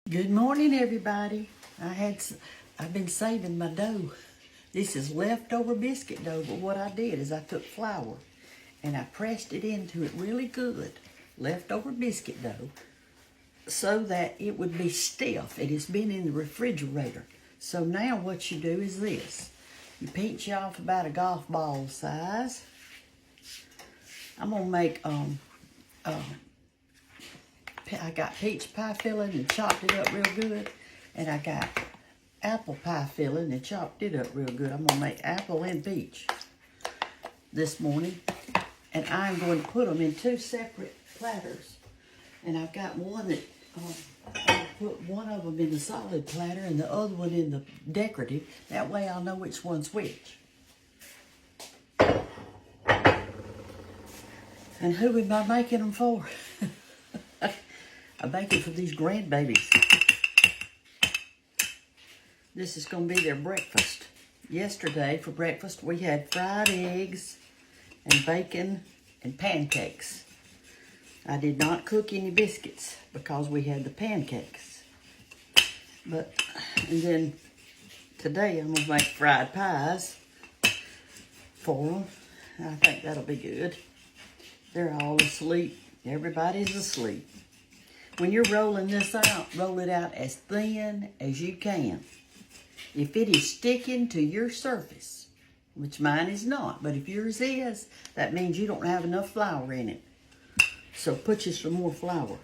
Good morning, everybody. I've been saving my dough. This is leftover biscuit dough, but what I did is I took flour and I pressed it into it really good, leftover biscuit dough, so that it would be stiff. It has been in the refrigerator. So now what you do is this. You pinch off about a golf ball size. I'm gonna make I got peach pie filling and chopped it up real good. And I got apple pie filling and chopped it up real good. I'm going to make apple and peach this morning. And I'm going to put them in two separate platters. And I've got one that, I'll put one of them in the solid platter and the other one in the decorative. That way I'll know which one's which. And who am I making them for? I bake it for these grandbabies. This is going to be their breakfast. Yesterday for breakfast we had fried eggs and bacon and pancakes. I did not cook any biscuits because we had the pancakes. And then today I'm going to make fried pies for them. I think that'll be good. They're all asleep. Everybody's asleep. When you're rolling this out, roll it out as thin as you can. If it is sticking to your surface, which mine is not, but if yours is, that means you don't have enough flour in it. So put you some more flour.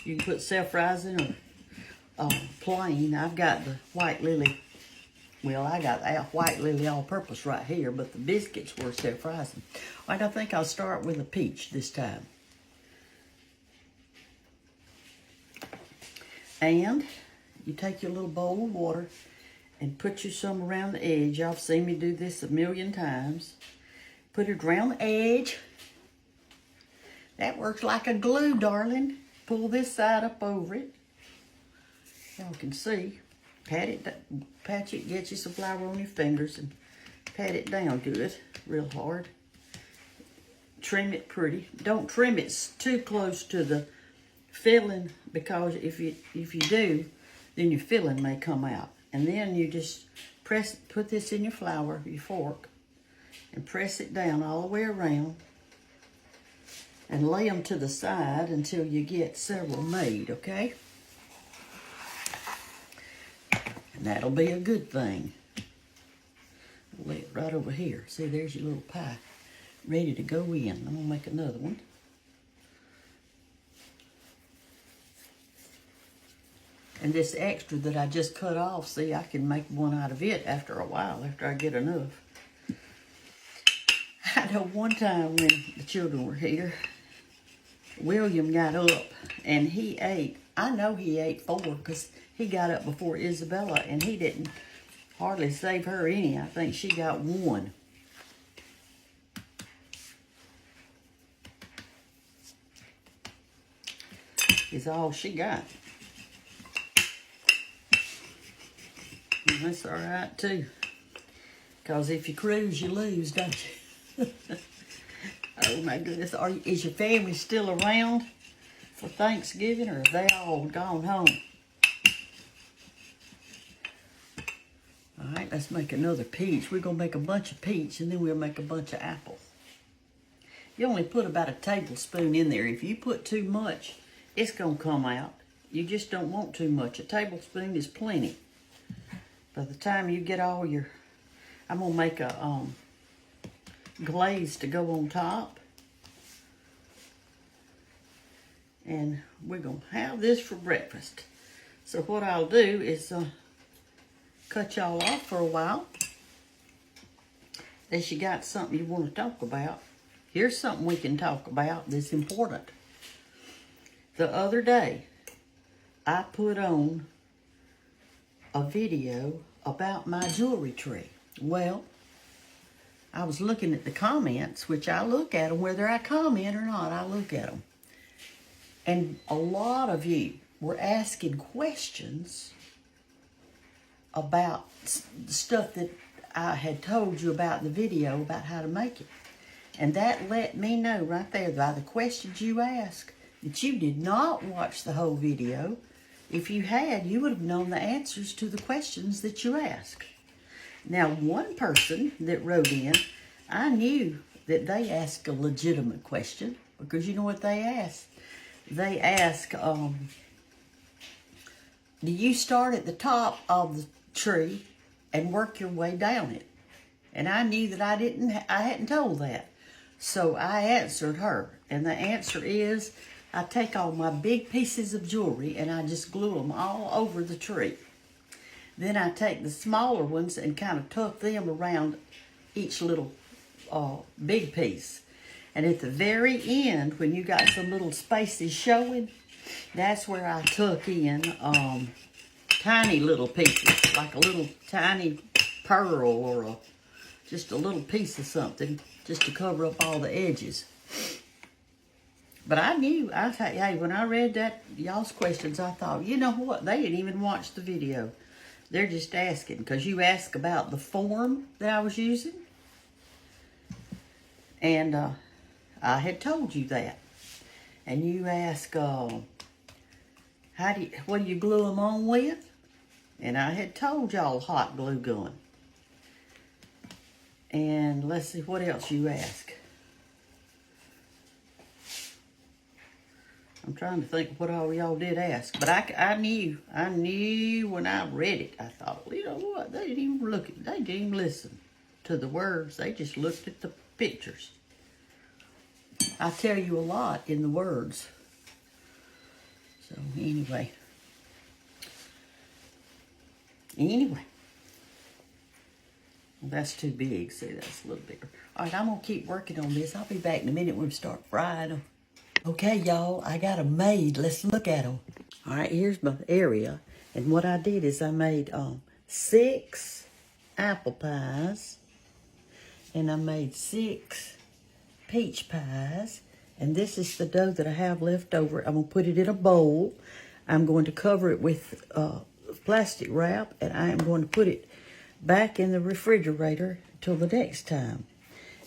You can put self-rising or plain. I've got the white lily. Well, I got that white lily all-purpose right here, but the biscuits were self-rising. All right, I think I'll start with a peach this time. And you take your little bowl of water and put you some around the edge. Y'all have seen me do this a million times. Put it around the edge. That works like a glue, darling. Pull this side up over it. Y'all can see. Pat it, get you some flour on your fingers and pat it down good, real hard. Trim it pretty. Don't trim it too close to the filling, because if you do, then your filling may come out. And then you just put this in your flour, your fork, and press it down all the way around and lay them to the side until you get several made, okay? And that'll be a good thing. Lay it right over here. See, there's your little pie ready to go in. I'm gonna make another one. And this extra that I just cut off, see, I can make one out of it after a while, after I get enough. I know one time when the children were here, William got up and he ate. I know he ate 4 because he got up before Isabella and he didn't hardly save her any. I think she got 1. Is all she got. And that's all right too, because if you cruise, you lose, don't you? Oh my goodness, is your family still around for Thanksgiving, or have they all gone home? All right, let's make another peach. We're gonna make a bunch of peach, and then we'll make a bunch of apple. You only put about a tablespoon in there. If you put too much, it's gonna come out. You just don't want too much. A tablespoon is plenty. By the time you get all your, I'm gonna make a glaze to go on top. And we're gonna have this for breakfast. So what I'll do is cut y'all off for a while. Unless you got something you wanna talk about. Here's something we can talk about that's important. The other day, I put on a video about my jewelry tree. Well, I was looking at the comments, which I look at them, whether I comment or not, I look at them. And a lot of you were asking questions about the stuff that I had told you about in the video about how to make it. And that let me know right there by the questions you asked that you did not watch the whole video. If you had, you would have known the answers to the questions that you asked. Now, one person that wrote in, I knew that they asked a legitimate question, because you know what they asked? They asked, do you start at the top of the tree and work your way down it? And I knew that I hadn't told that. So I answered her. And the answer is, I take all my big pieces of jewelry and I just glue them all over the tree. Then I take the smaller ones and kind of tuck them around each little big piece. And at the very end, when you got some little spaces showing, that's where I tuck in tiny little pieces, like a little tiny pearl or just a little piece of something, just to cover up all the edges. But I knew, hey, when I read that, y'all's questions, I thought, you know what? They didn't even watch the video. They're just asking, because you asked about the form that I was using. And I had told you that. And you asked, what do you glue them on with? And I had told y'all hot glue gun. And let's see what else you asked. I'm trying to think of what all y'all did ask. But I knew when I read it, I thought, well, you know what? They didn't even they didn't even listen to the words. They just looked at the pictures. I tell you a lot in the words. So anyway. Well, that's too big. See, that's a little bigger. All right, I'm going to keep working on this. I'll be back in a minute when we start frying them. Okay, y'all, I got them made. Let's look at them. All right, here's my area. And what I did is I made 6 apple pies. And I made 6 peach pies. And this is the dough that I have left over. I'm going to put it in a bowl. I'm going to cover it with plastic wrap. And I am going to put it back in the refrigerator till the next time.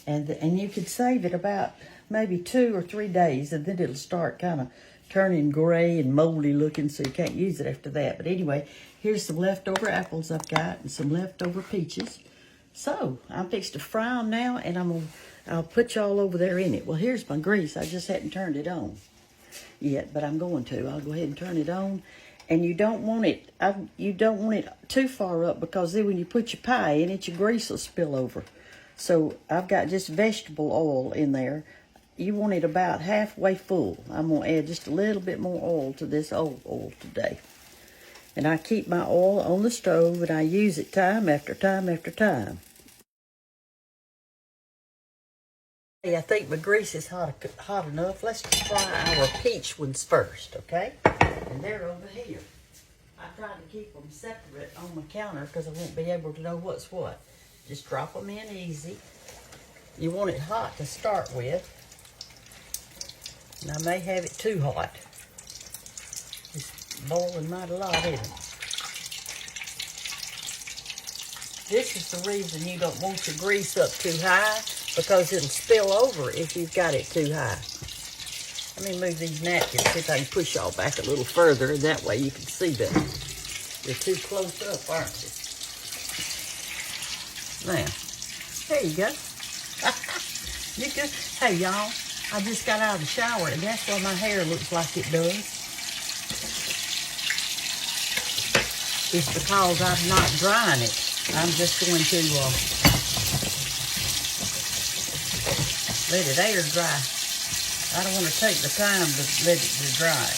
And you can save it about maybe 2 or 3 days, and then it'll start kind of turning gray and moldy looking, so you can't use it after that. But anyway, here's some leftover apples I've got and some leftover peaches. So I'm fixing to fry them now, and I'll put y'all over there in it. Well, here's my grease. I just hadn't turned it on yet, but I'm going to. I'll go ahead and turn it on. And you don't want it too far up, because then when you put your pie in it, your grease will spill over. So I've got just vegetable oil in there. You want it about halfway full. I'm going to add just a little bit more oil to this old oil today. And I keep my oil on the stove, and I use it time after time after time. Hey, I think my grease is hot enough. Let's fry our peach ones first, okay? And they're over here. I try to keep them separate on my counter because I won't be able to know what's what. Just drop them in easy. You want it hot to start with. And I may have it too hot. It's boiling mighty lot, isn't it? This is the reason you don't want your grease up too high, because it'll spill over if you've got it too high. Let me move these napkins, see if I can push y'all back a little further, and that way you can see better. They're too close up, aren't they? Now, there you go. You good? Hey, y'all, I just got out of the shower, and that's why my hair looks like it does. It's because I'm not drying it. I'm just going to let it air dry. I don't want to take the time to let it dry.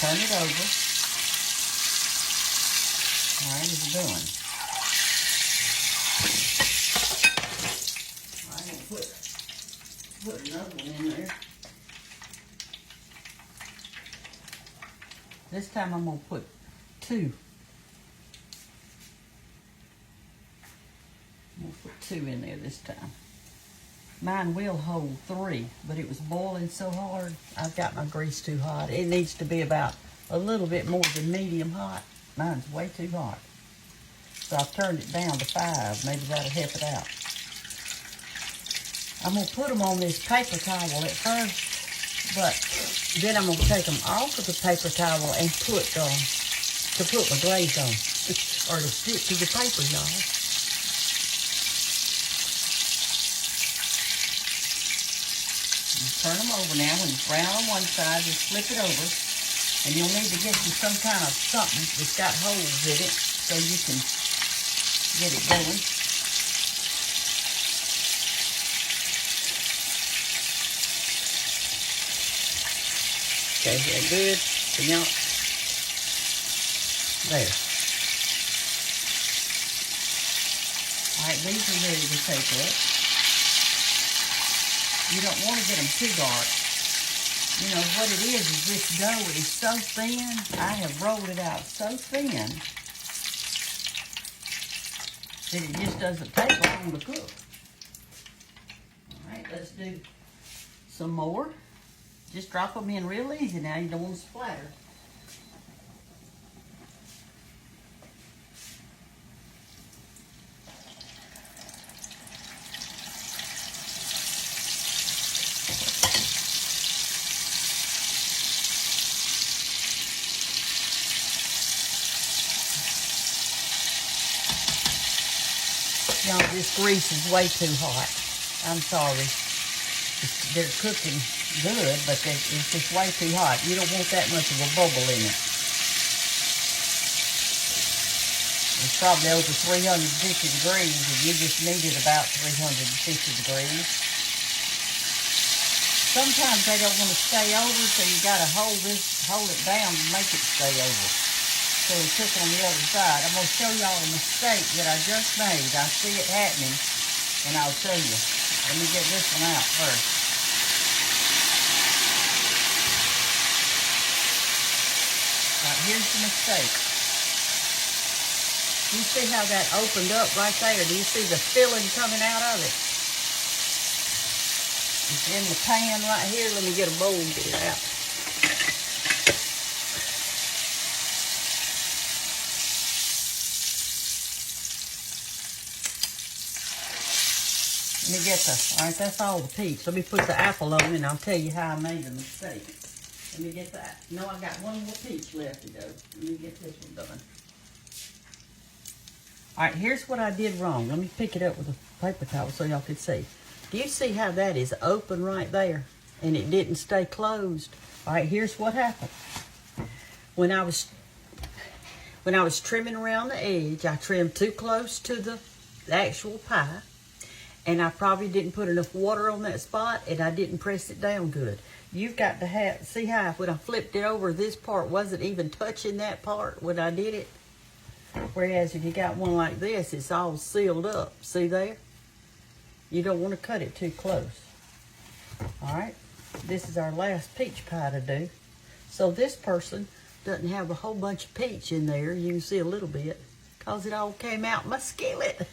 Turn it over. All right, it's done. I'm going to put another one in there. This time I'm going to put 2. I'm going to put 2 in there this time. Mine will hold 3, but it was boiling so hard, I've got my grease too hot. It needs to be about a little bit more than medium hot. Mine's way too hot. So I've turned it down to 5. Maybe that'll help it out. I'm going to put them on this paper towel at first, But then I'm going to take them off of the paper towel and put my glaze on. Or to stick to the paper, y'all. Turn them over now. When it's brown on one side, just flip it over. And you'll need to get you some kind of something that's got holes in it so you can get it going. Okay, is that good? Can y'all? There. Alright, these are ready to take up. You don't want to get them too dark. You know, what it is this dough is so thin. I have rolled it out so thin that it just doesn't take long to cook. Alright, let's do some more. Just drop them in real easy now. You don't want to splatter. Y'all, this grease is way too hot. I'm sorry. They're cooking good, but it's just way too hot. You don't want that much of a bubble in it. It's probably over 350 degrees, and you just need it about 350 degrees. Sometimes they don't want to stay over, so you got to hold it down to make it stay over. So we cook on the other side. I'm going to show y'all a mistake that I just made. I see it happening, and I'll show you. Let me get this one out first. Right, here's the mistake. You see how that opened up right there? Do you see the filling coming out of it? It's in the pan right here. Let me get a bowl and get it out. Let me get alright, that's all the peach. Let me put the apple on and I'll tell you how I made the mistake. Let me get that. No, I got one more peach left to go. Let me get this one done. Alright, here's what I did wrong. Let me pick it up with a paper towel so y'all can see. Do you see how that is open right there? And it didn't stay closed. Alright, here's what happened. When I was trimming around the edge, I trimmed too close to the actual pie. And I probably didn't put enough water on that spot, and I didn't press it down good. You've got to see how when I flipped it over, this part wasn't even touching that part when I did it. Whereas if you got one like this, it's all sealed up. See there? You don't want to cut it too close. All right, this is our last peach pie to do. So this person doesn't have a whole bunch of peach in there. You can see a little bit because it all came out my skillet.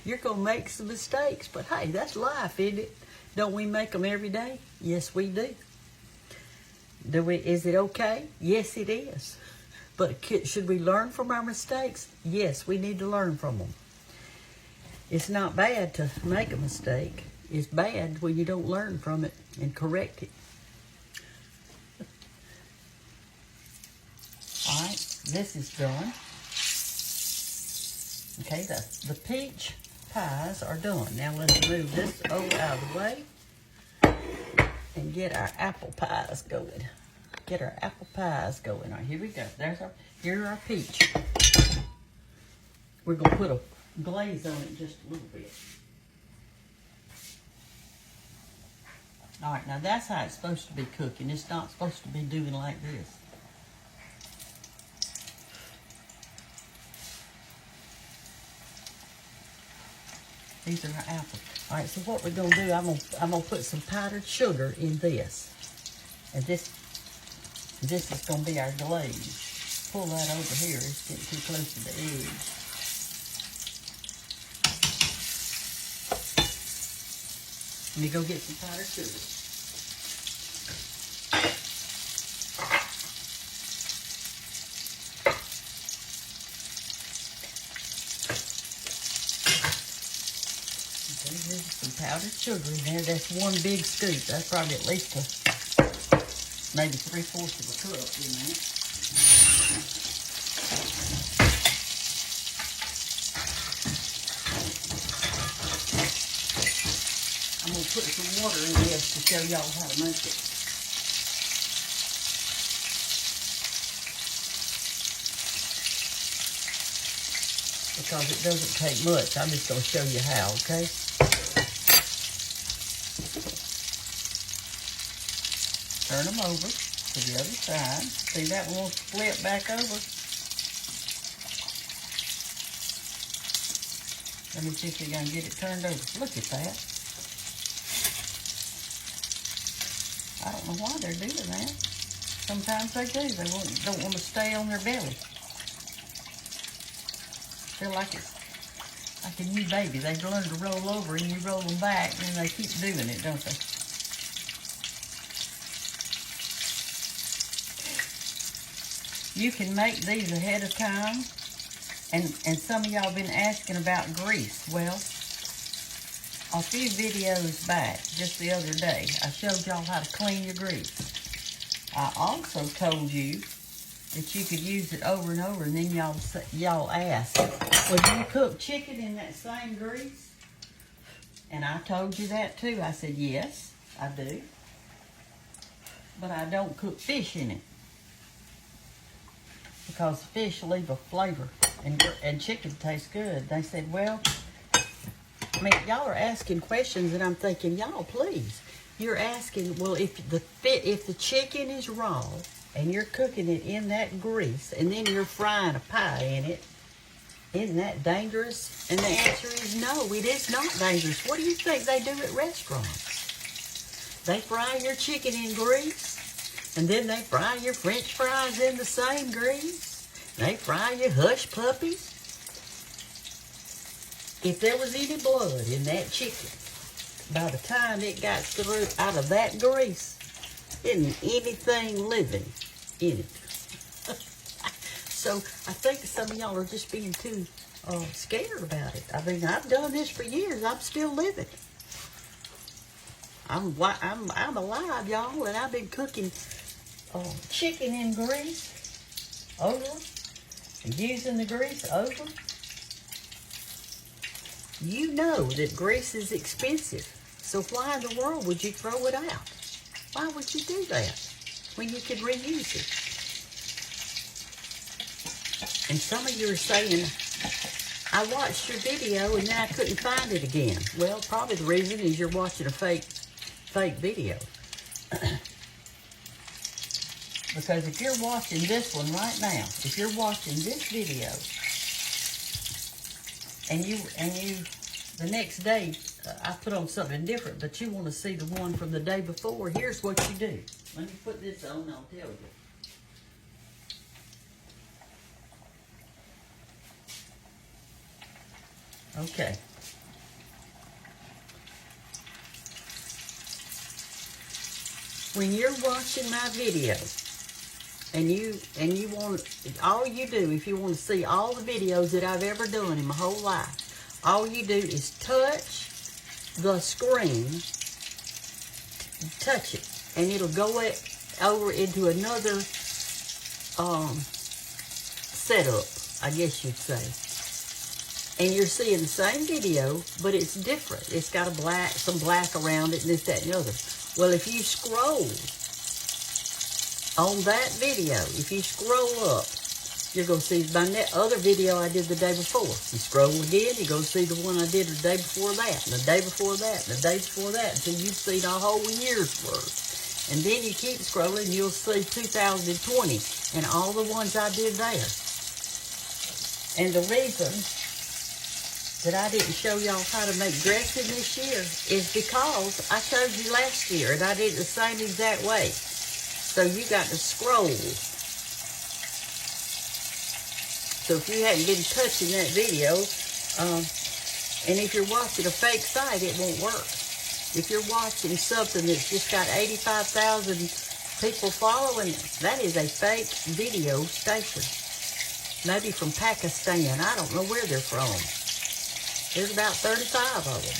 You're going to make some mistakes, but hey, that's life, isn't it? Don't we make them every day? Yes, we do. Is it okay? Yes, it is. But should we learn from our mistakes? Yes, we need to learn from them. It's not bad to make a mistake. It's bad when you don't learn from it and correct it. All right, this is done. Okay, the peach pies are done. Now let's move this over out of the way and get our apple pies going. Get our apple pies going. All right, here we go. Here's our peach. We're gonna put a glaze on it just a little bit. All right, now that's how it's supposed to be cooking. It's not supposed to be doing like this. These are our apples. All right, so what we're gonna do, I'm gonna put some powdered sugar in this, and this is gonna be our glaze. Pull that over here. It's getting too close to the edge. Let me go get some powdered sugar. powdered sugar in there. That's 1 big scoop. That's probably at least maybe 3/4 of a cup in there. I'm going to put some water in this to show y'all how to make it. Because it doesn't take much. I'm just going to show you how, okay? Turn them over to the other side. See, that one will flip back over. Let me see if you're going to get it turned over. Look at that. I don't know why they're doing that. Sometimes they do. They don't want to stay on their belly. Feel like it's like a new baby. They learn to roll over and you roll them back and they keep doing it, don't they? You can make these ahead of time. And some of y'all been asking about grease. Well, a few videos back, just the other day, I showed y'all how to clean your grease. I also told you that you could use it over and over, and then y'all asked, well, do you cook chicken in that same grease? And I told you that too. I said, yes, I do. But I don't cook fish in it. Because fish leave a flavor, and chicken tastes good. They said, well, I mean, y'all are asking questions, and I'm thinking, y'all, please. You're asking, well, if the chicken is raw, and you're cooking it in that grease, and then you're frying a pie in it, isn't that dangerous? And the answer is no, it is not dangerous. What do you think they do at restaurants? They fry your chicken in grease, and then they fry your French fries in the same grease. They fry your hush puppies. If there was any blood in that chicken, by the time it got through out of that grease, isn't anything living in it. So I think some of y'all are just being too scared about it. I mean, I've done this for years. I'm still living. I'm alive, y'all, and I've been cooking chicken in grease over and using the grease over. You know that grease is expensive, so why in the world would you throw it out? Why would you do that when you could reuse it? And some of you are saying, I watched your video and then I couldn't find it again. Well, probably the reason is you're watching a fake video. Because if you're watching this one right now, if you're watching this video, and you the next day, I put on something different, but you want to see the one from the day before, here's what you do. Let me put this on and I'll tell you. Okay. When you're watching my video, and you want, all you do, if you want to see all the videos that I've ever done in my whole life, all you do is touch the screen, touch it, and it'll go over into another setup, I guess you'd say. And you're seeing the same video, but it's different. It's got some black around it and this, that, and the other. Well, if you scroll on that video, if you scroll up, you're going to see my other video I did the day before. You scroll again, you're going to see the one I did the day before that, and the day before that, and the day before that, until you've seen a whole year's worth. And then you keep scrolling, you'll see 2020 and all the ones I did there. And the reason that I didn't show y'all how to make dressing this year is because I showed you last year and I did it the same exact way. So you got to scroll. So if you hadn't been touching that video, and if you're watching a fake site, it won't work. If you're watching something that's just got 85,000 people following, that is a fake video station. Maybe from Pakistan. I don't know where they're from. There's about 35 of them.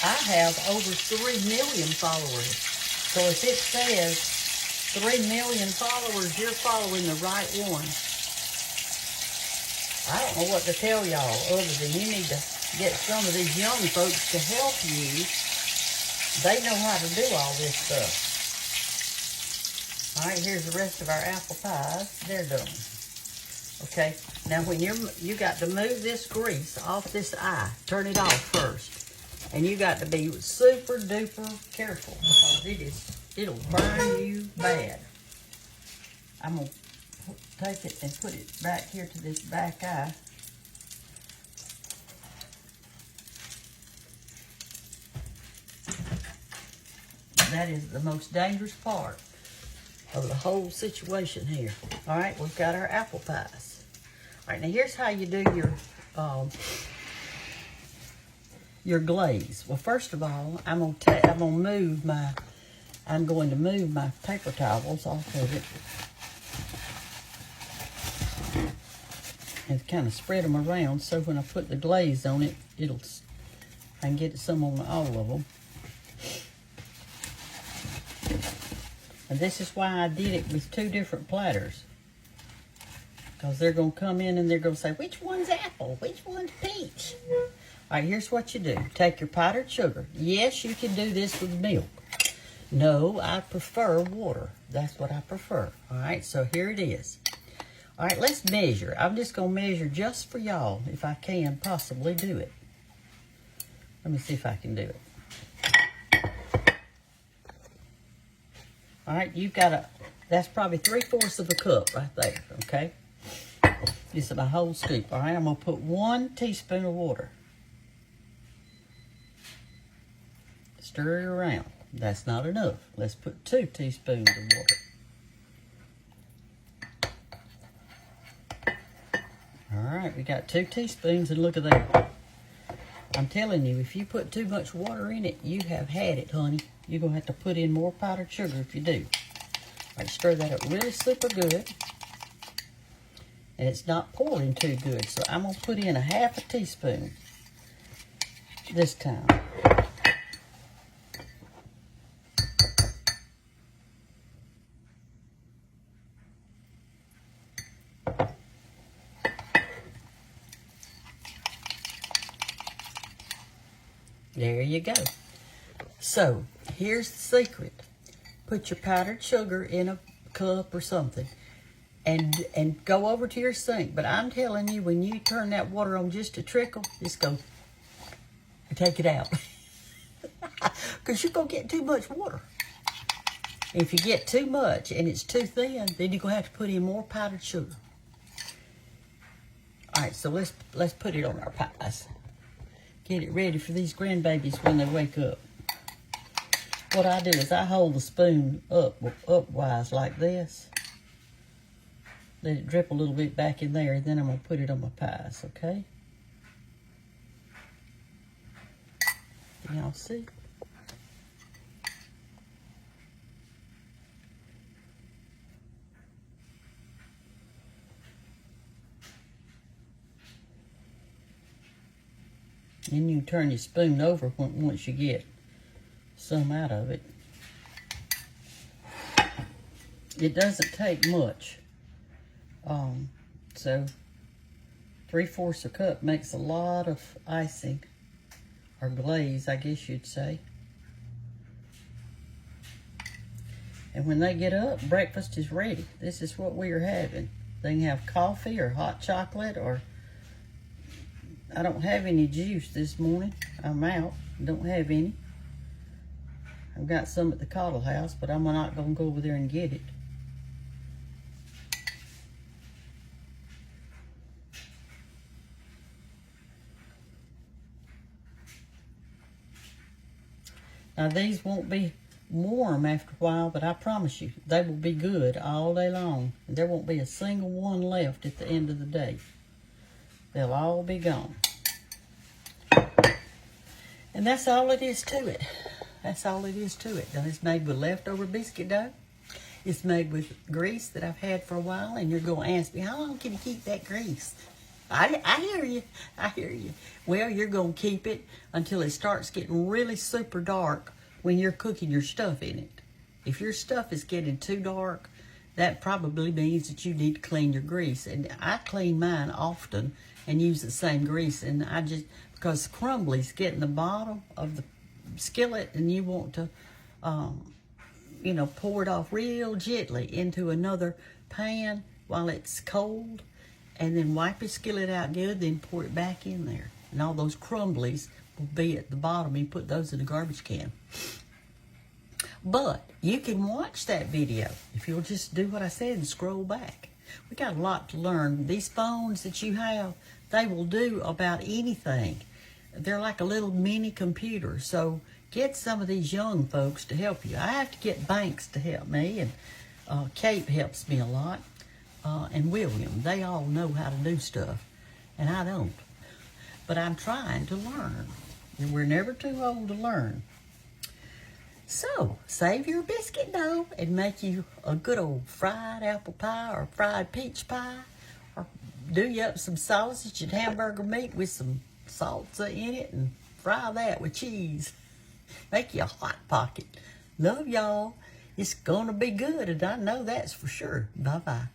I have over 3 million followers. So if it says 3 million followers, you're following the right one. I don't know what to tell y'all other than you need to get some of these young folks to help you. They know how to do all this stuff. All right, here's the rest of our apple pies. They're done. Okay, now when you got to move this grease off this eye, turn it off first. And you got to be super duper careful because it'll burn you bad. I'm gonna take it and put it back here to this back eye. That is the most dangerous part of the whole situation here. All right, we've got our apple pies. All right, now here's how you do your glaze. Well, first of all, I'm going to move my paper towels off of it and kind of spread them around so when I put the glaze on it, I can get some on all of them. And this is why I did it with 2 different platters. Because they're going to come in and they're going to say, which one's apple? Which one's peach? All right, here's what you do. Take your powdered sugar. Yes, you can do this with milk. No, I prefer water. That's what I prefer. All right, so here it is. All right, let's measure. I'm just going to measure just for y'all if I can possibly do it. Let me see if I can do it. All right, that's probably 3/4 of a cup right there, okay? This is my whole scoop. All right, I'm going to put 1 teaspoon of water. Stir it around. That's not enough. Let's put 2 teaspoons of water. All right, we got 2 teaspoons, and look at that. I'm telling you, if you put too much water in it, you have had it, honey. You're going to have to put in more powdered sugar if you do. All right, stir that up really super good. And it's not pouring too good, so I'm going to put in 1/2 teaspoon this time. There you go. So, here's the secret. Put your powdered sugar in a cup or something and go over to your sink. But I'm telling you, when you turn that water on just a trickle, just go and take it out. Because you're going to get too much water. If you get too much and it's too thin, then you're going to have to put in more powdered sugar. All right, so let's put it on our pies. Get it ready for these grandbabies when they wake up. What I do is I hold the spoon upwise like this. Let it drip a little bit back in there, and then I'm going to put it on my pies, okay? Can y'all see? Then you can turn your spoon over once you get some out of it. It doesn't take much. So 3/4 a cup makes a lot of icing, or glaze, I guess you'd say. And when they get up, breakfast is ready. This is what we are having. They can have coffee or hot chocolate, or I don't have any juice this morning. I'm out. Don't have any. I've got some at the Cottle house, but I'm not going to go over there and get it. Now, these won't be warm after a while, but I promise you, they will be good all day long. There won't be a single one left at the end of the day. They'll all be gone. And that's all it is to it. That's all it is to it. Now, it's made with leftover biscuit dough. It's made with grease that I've had for a while, and you're going to ask me, how long can you keep that grease? I hear you. I hear you. Well, you're going to keep it until it starts getting really super dark when you're cooking your stuff in it. If your stuff is getting too dark, that probably means that you need to clean your grease. And I clean mine often and use the same grease. And because crumbly's getting the bottom of the skillet and you want to, pour it off real gently into another pan while it's cold. And then wipe your skillet out good, then pour it back in there. And all those crumblies will be at the bottom. You put those in the garbage can. But you can watch that video if you'll just do what I said and scroll back. We got a lot to learn. These phones that you have, they will do about anything. They're like a little mini computer. So get some of these young folks to help you. I have to get Banks to help me, and Kate helps me a lot, and William. They all know how to do stuff, and I don't. But I'm trying to learn. And we're never too old to learn. So, save your biscuit dough and make you a good old fried apple pie or fried peach pie. Or do you up some sausage and hamburger meat with some salsa in it and fry that with cheese. Make you a hot pocket. Love y'all. It's gonna be good, and I know that's for sure. Bye-bye.